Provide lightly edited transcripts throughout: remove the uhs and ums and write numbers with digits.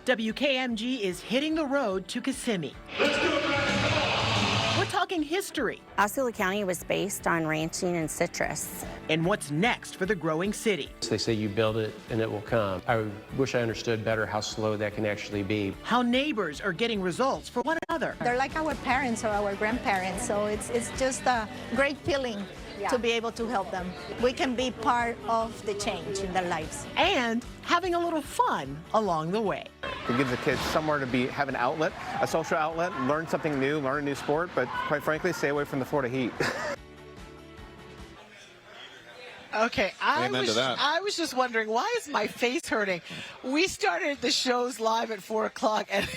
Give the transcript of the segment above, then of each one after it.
WKMG is hitting the road to Kissimmee. We're talking history. Osceola County was based on ranching and citrus. And what's next for the growing city. They say you build it and it will come. I wish I understood better how slow that can actually be. How neighbors are getting results for one another. They're like our parents or our grandparents, so it's just a great feeling to be able to help them. We can be part of the change in their lives. And having a little fun along the way. It gives the kids somewhere to have an outlet, a social outlet, learn something new, learn a new sport, but quite frankly, stay away from the Florida heat. Okay, I was just wondering, why is my face hurting? We started the shows live at 4 o'clock, and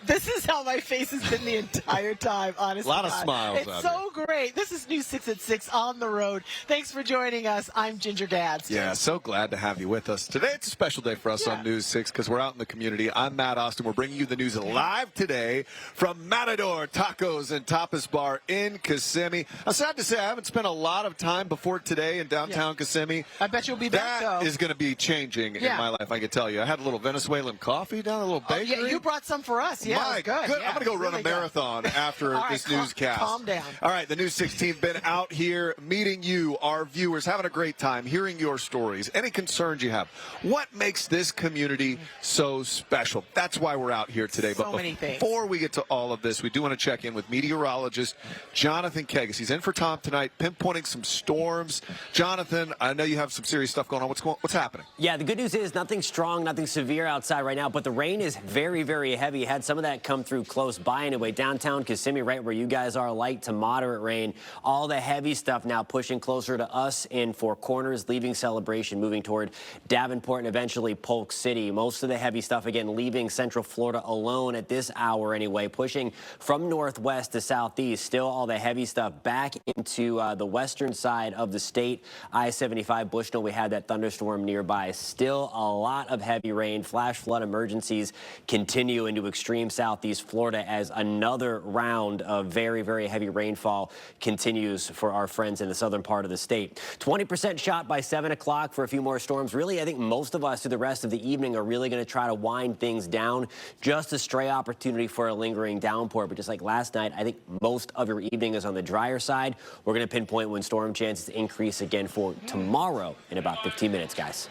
this is how my face has been the entire time, honestly. A lot of smiles. It's so great. This is News 6 at 6 on the road. Thanks for joining us. I'm Ginger Gadsden. Yeah, so glad to have you with us. Today, it's a special day for us on News 6 because we're out in the community. I'm Matt Austin. We're bringing you the news live today from Matador Tacos and Tapas Bar in Kissimmee. I'm sad to say I haven't spent a lot of time before today in downtown Kissimmee. I bet you'll be back, though. That is going to be changing in my life, I can tell you. I had a little Venezuelan coffee down, a little bakery. Yeah, you brought some for us. Yeah, My good. I'm going to go run a marathon after this newscast. Calm down. All right, the News 16 been out here meeting you, our viewers, having a great time, hearing your stories, any concerns you have. What makes this community so special? That's why we're out here today. So many things. Before we get to all of this, we do want to check in with meteorologist Jonathan Kegas. He's in for Tom tonight, pinpointing some storms. Jonathan, I know you have some serious stuff going on. What's happening? Yeah, the good news is nothing strong, nothing severe outside right now, but the rain is very, very heavy. Had some of that come through close by anyway. Downtown Kissimmee, right where you guys are, light to moderate rain. All the heavy stuff now pushing closer to us in Four Corners, leaving Celebration, moving toward Davenport and eventually Polk City. Most of the heavy stuff, again, leaving Central Florida alone at this hour anyway, pushing from northwest to southeast. Still all the heavy stuff back into the western side of the state. I-75 Bushnell, we had that thunderstorm nearby. Still a lot of heavy rain. Flash flood emergencies continue into extreme southeast Florida as another round of very, very heavy rainfall continues for our friends in the southern part of the state. 20% shot by 7 o'clock for a few more storms. Really, I think most of us through the rest of the evening are really going to try to wind things down. Just a stray opportunity for a lingering downpour. But just like last night, I think most of your evening is on the drier side. We're going to pinpoint when storm chances increase again for tomorrow in about 15 minutes, guys.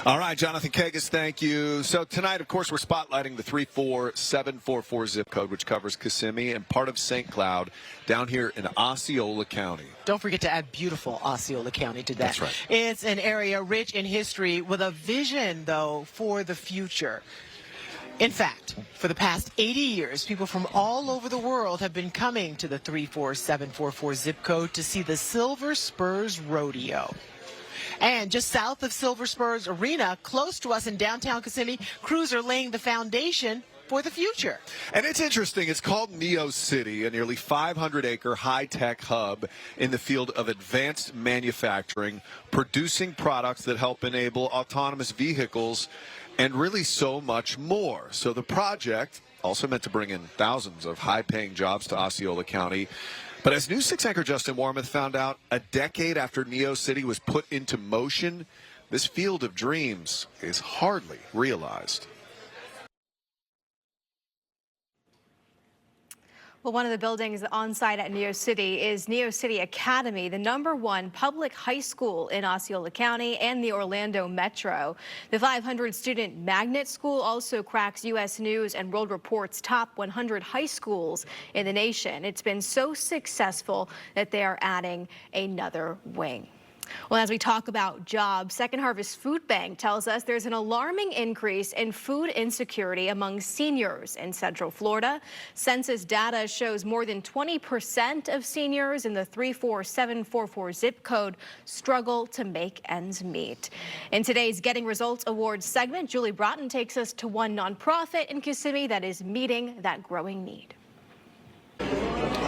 All right, Jonathan Kegas, thank you. So tonight, of course, we're spotlighting the 34744 zip code, which covers Kissimmee and part of St. Cloud down here in Osceola County. Don't forget to add beautiful Osceola County to that. That's right. It's an area rich in history with a vision, though, for the future. In fact, for the past 80 years, people from all over the world have been coming to the 34744 zip code to see the Silver Spurs Rodeo. And just south of Silver Spurs Arena, close to us in downtown Kissimmee, crews are laying the foundation for the future. And it's interesting. It's called Neo City, a nearly 500-acre high-tech hub in the field of advanced manufacturing, producing products that help enable autonomous vehicles and really so much more. So the project also meant to bring in thousands of high-paying jobs to Osceola County. But as News 6 anchor Justin Warmoth found out, a decade after Neo City was put into motion, this field of dreams is hardly realized. Well, one of the buildings on site at Neo City is Neo City Academy, the #1 public high school in Osceola County and the Orlando Metro. The 500-student magnet school also cracks U.S. News and World Report's top 100 high schools in the nation. It's been so successful that they are adding another wing. Well, as we talk about jobs, Second Harvest Food Bank tells us there's an alarming increase in food insecurity among seniors in Central Florida. Census data shows more than 20% of seniors in the 34744 zip code struggle to make ends meet. In today's Getting Results Awards segment, Julie Broughton takes us to one nonprofit in Kissimmee that is meeting that growing need.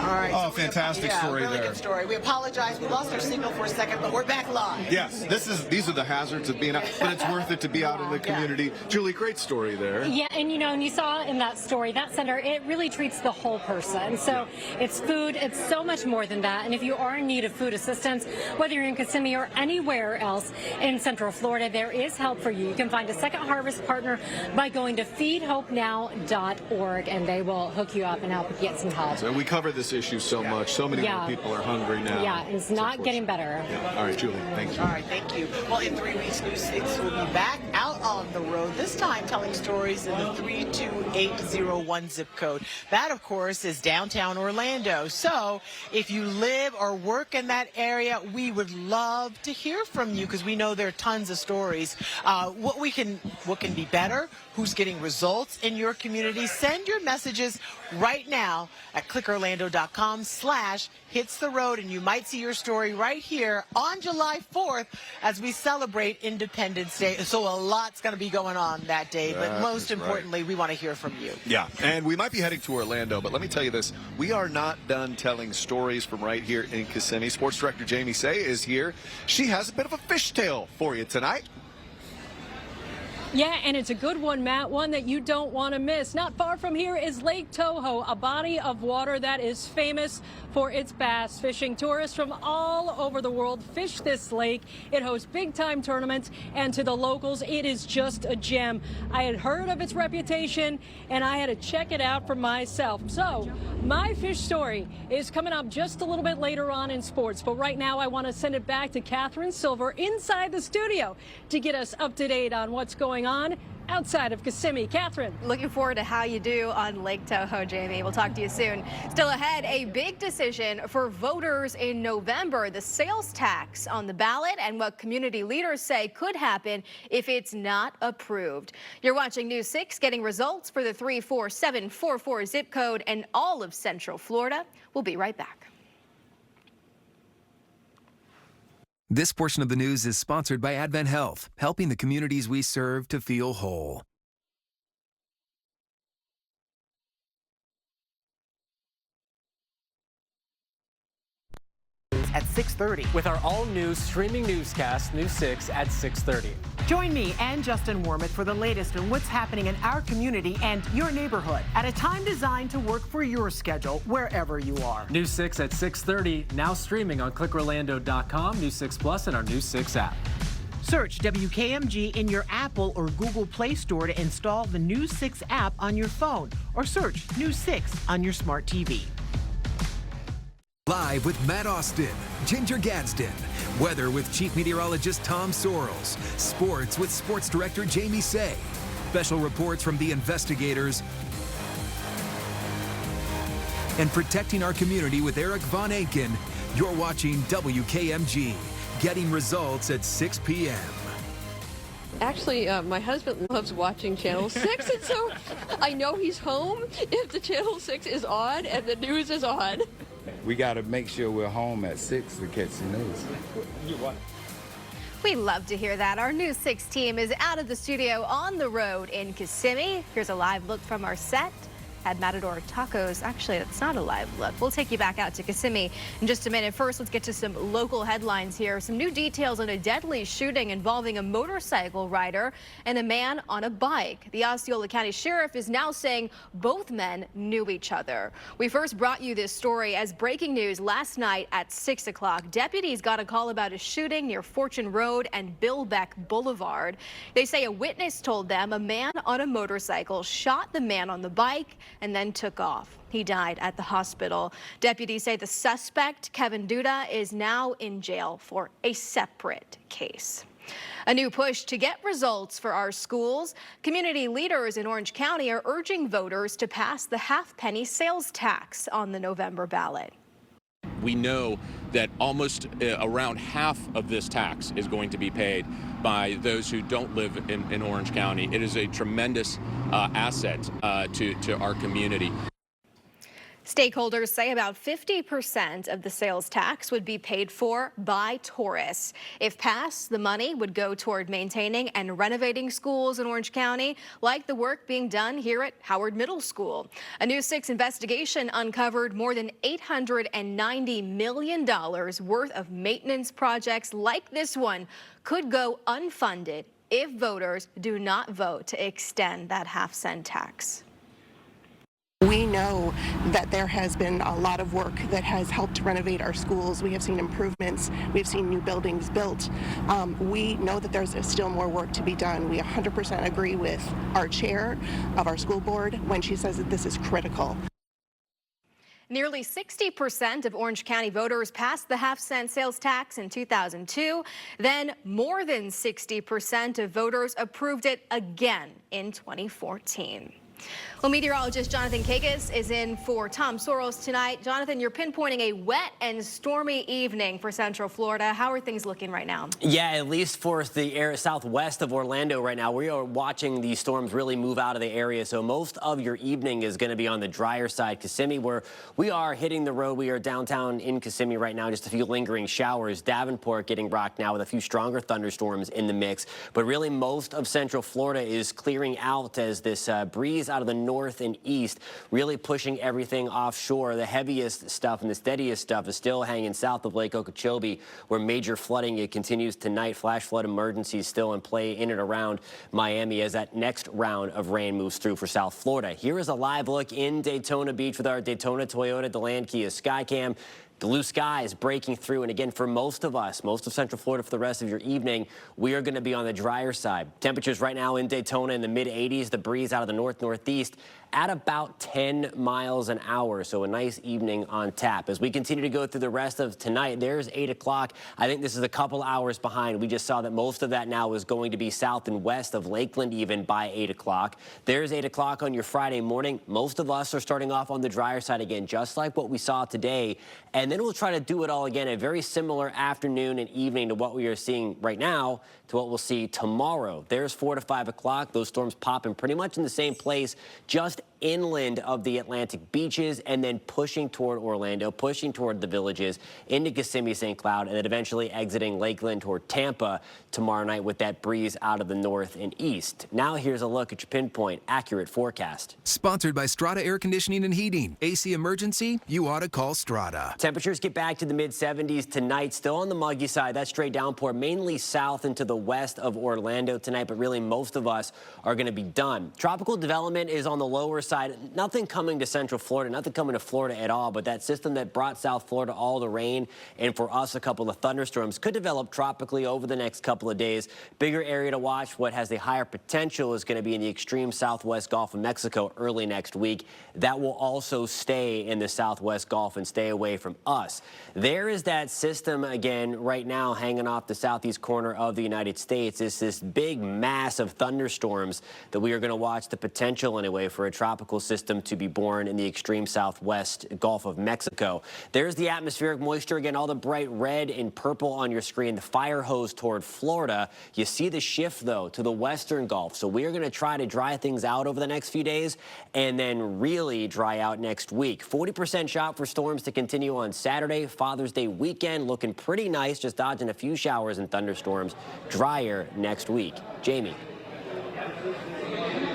All right. Oh, fantastic story really there. Good story. We apologize. We lost our signal for a second, but we're back live. Yes, these are the hazards of being out, but it's worth it to be out in the community. Julie, great story there. Yeah, and and you saw in that story, that center, it really treats the whole person. So it's food, it's so much more than that. And if you are in need of food assistance, whether you're in Kissimmee or anywhere else in Central Florida, there is help for you. You can find a Second Harvest partner by going to feedhopenow.org, and they will hook you up and help you get some help. So we cover this issue so much. So many more people are hungry now. Yeah, it's not getting better. Yeah. All right, Julie, thank you. All right, thank you. Well, in 3 weeks, News 6 will be back out on the road, this time telling stories in the 32801 zip code. That, of course, is downtown Orlando. So if you live or work in that area, we would love to hear from you because we know there are tons of stories. What can be better? Who's getting results in your community? Send your messages right now at clickorlando.com/hitstheroad, and you might see your story right here on July 4th as we celebrate Independence Day. So a lot's going to be going on that day, but most importantly, we want to hear from you. Yeah, and we might be heading to Orlando, but let me tell you this. We are not done telling stories from right here in Kissimmee. Sports Director Jamie Say is here. She has a bit of a fishtail for you tonight. Yeah, and it's a good one, Matt, one that you don't want to miss. Not far from here is Lake Toho, a body of water that is famous for its bass fishing. Tourists from all over the world fish this lake. It hosts big-time tournaments, and to the locals, it is just a gem. I had heard of its reputation, and I had to check it out for myself. So, my fish story is coming up just a little bit later on in sports, but right now I want to send it back to Catherine Silver inside the studio to get us up to date on what's going on outside of Kissimmee. Catherine. Looking forward to how you do on Lake Toho, Jamie. We'll talk to you soon. Still ahead, a big decision for voters in November. The sales tax on the ballot and what community leaders say could happen if it's not approved. You're watching News 6, getting results for the 34744 zip code and all of Central Florida. We'll be right back. This portion of the news is sponsored by Advent Health, helping the communities we serve to feel whole. At 6:30. With our all-new streaming newscast, News 6 at 6:30. Join me and Justin Wormuth for the latest on what's happening in our community and your neighborhood at a time designed to work for your schedule wherever you are. News 6 at 6:30, now streaming on clickorlando.com, News 6 Plus, and our News 6 app. Search WKMG in your Apple or Google Play Store to install the News 6 app on your phone, or search News 6 on your smart TV. Live with Matt Austin, Ginger Gadsden, weather with Chief Meteorologist Tom Sorrells, sports with Sports Director Jamie Say, special reports from the investigators, and protecting our community with Eric Von Anken. You're watching WKMG, getting results at 6 p.m. Actually, my husband loves watching Channel 6, and so I know he's home if the Channel 6 is on and the news is on. We got to make sure we're home at 6 to catch the news. We love to hear that. Our News 6 team is out of the studio on the road in Kissimmee. Here's a live look from our set at Matador Tacos. Actually, it's not a live look. We'll take you back out to Kissimmee in just a minute. First, let's get to some local headlines here. Some new details on a deadly shooting involving a motorcycle rider and a man on a bike. The Osceola County Sheriff is now saying both men knew each other. We first brought you this story as breaking news last night at 6 o'clock. Deputies got a call about a shooting near Fortune Road and Billbeck Boulevard. They say a witness told them a man on a motorcycle shot the man on the bike and then took off. He died at the hospital. Deputies say the suspect, Kevin Duda, is now in jail for a separate case. A new push to get results for our schools. Community leaders in Orange County are urging voters to pass the half-penny sales tax on the November ballot. We know that almost around half of this tax is going to be paid by those who don't live in Orange County. It is a tremendous asset to our community. Stakeholders say about 50% of the sales tax would be paid for by tourists. If passed, the money would go toward maintaining and renovating schools in Orange County, like the work being done here at Howard Middle School. A News 6 investigation uncovered more than $890 million worth of maintenance projects like this one could go unfunded if voters do not vote to extend that half-cent tax. We know that there has been a lot of work that has helped renovate our schools. We have seen improvements. We've seen new buildings built. We know that there's still more work to be done. We 100% agree with our chair of our school board when she says that this is critical. Nearly 60% of Orange County voters passed the half-cent sales tax in 2002. Then more than 60% of voters approved it again in 2014. Well, meteorologist Jonathan Kakis is in for Tom Soros tonight. Jonathan, you're pinpointing a wet and stormy evening for Central Florida. How are things looking right now? Yeah, at least for the area southwest of Orlando right now, we are watching these storms really move out of the area. So most of your evening is going to be on the drier side. Kissimmee, where we are hitting the road. We are downtown in Kissimmee right now. Just a few lingering showers. Davenport getting rocked now with a few stronger thunderstorms in the mix. But really most of Central Florida is clearing out as this breeze out of the north and east really pushing everything offshore. The heaviest stuff and the steadiest stuff is still hanging south of Lake Okeechobee, where major flooding it continues tonight. Flash flood emergencies still in play in and around Miami as that next round of rain moves through for South Florida. Here is a live look in Daytona Beach with our Daytona Toyota DeLand Kia Skycam. Blue sky is breaking through, and again, for most of us, most of Central Florida for the rest of your evening, we are going to be on the drier side. Temperatures right now in Daytona in the mid-80s, the breeze out of the north-northeast at about 10 miles an hour, so a nice evening on tap. As we continue to go through the rest of tonight, there's 8 o'clock. I think this is a couple hours behind. We just saw that most of that now is going to be south and west of Lakeland even by 8 o'clock. There's 8 o'clock on your Friday morning. Most of us are starting off on the drier side again, just like what we saw today. And then we'll try to do it all again, a very similar afternoon and evening to what we are seeing right now to what we'll see tomorrow. There's 4 to 5 o'clock. Those storms popping pretty much in the same place, just inland of the Atlantic beaches, and then pushing toward Orlando, pushing toward the villages, into Kissimmee, St. Cloud, and then eventually exiting Lakeland toward Tampa tomorrow night with that breeze out of the north and east. Now here's a look at your pinpoint accurate forecast. Sponsored by Strata Air Conditioning and Heating. AC emergency? You ought to call Strata. Temperatures get back to the mid-70s tonight, still on the muggy side. That stray downpour mainly south into the west of Orlando tonight, but really most of us are going to be done. Tropical development is on the lower side. Nothing coming to Central Florida, nothing coming to Florida at all, but that system that brought South Florida all the rain and for us a couple of thunderstorms could develop tropically over the next couple of days. Bigger area to watch. What has the higher potential is going to be in the extreme southwest Gulf of Mexico early next week. That will also stay in the southwest Gulf and stay away from us. There is that system again right now hanging off the southeast corner of the United States. It's this big mass of thunderstorms that we are going to watch the potential anyway for a tropical system to be born in the extreme southwest Gulf of Mexico. There's the atmospheric moisture again, all the bright red and purple on your screen, the fire hose toward Florida. You see the shift though to the western Gulf. So we are going to try to dry things out over the next few days and then really dry out next week. 40% shot for storms to continue on Saturday. Father's Day weekend looking pretty nice, just dodging a few showers and thunderstorms. Drier next week. Jamie.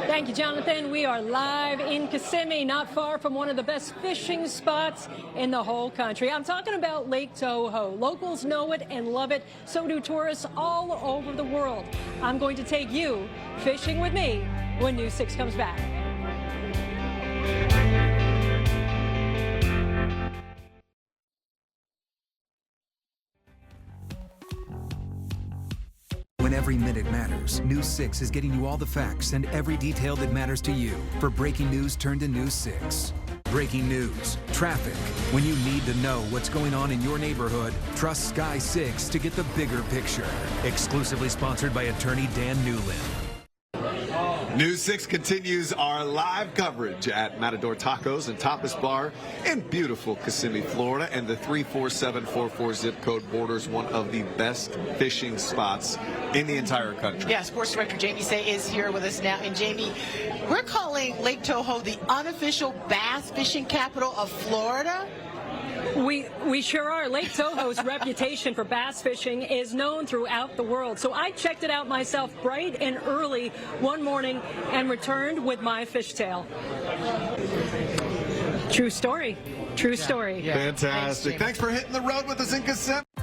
Thank you, Jonathan. We are live in Kissimmee, not far from one of the best fishing spots in the whole country. I'm talking about Lake Toho. Locals know it and love it. So do tourists all over the world. I'm going to take you fishing with me when News 6 comes back. When every minute matters, News 6 is getting you all the facts and every detail that matters to you. For breaking news turned to News 6. Breaking news, traffic. When you need to know what's going on in your neighborhood, trust Sky 6 to get the bigger picture. Exclusively sponsored by attorney Dan Newland. News 6 continues our live coverage at Matador Tacos and Tapas Bar in beautiful Kissimmee, Florida, and the 34744 zip code borders one of the best fishing spots in the entire country. Yeah, Sports Director Jamie Say is here with us now. And Jamie, we're calling Lake Toho the unofficial bass fishing capital of Florida. We sure are. Lake Toho's reputation for bass fishing is known throughout the world. So I checked it out myself bright and early one morning and returned with my fishtail. True story. True story. Fantastic. Thanks for hitting the road with us in Kissimmee.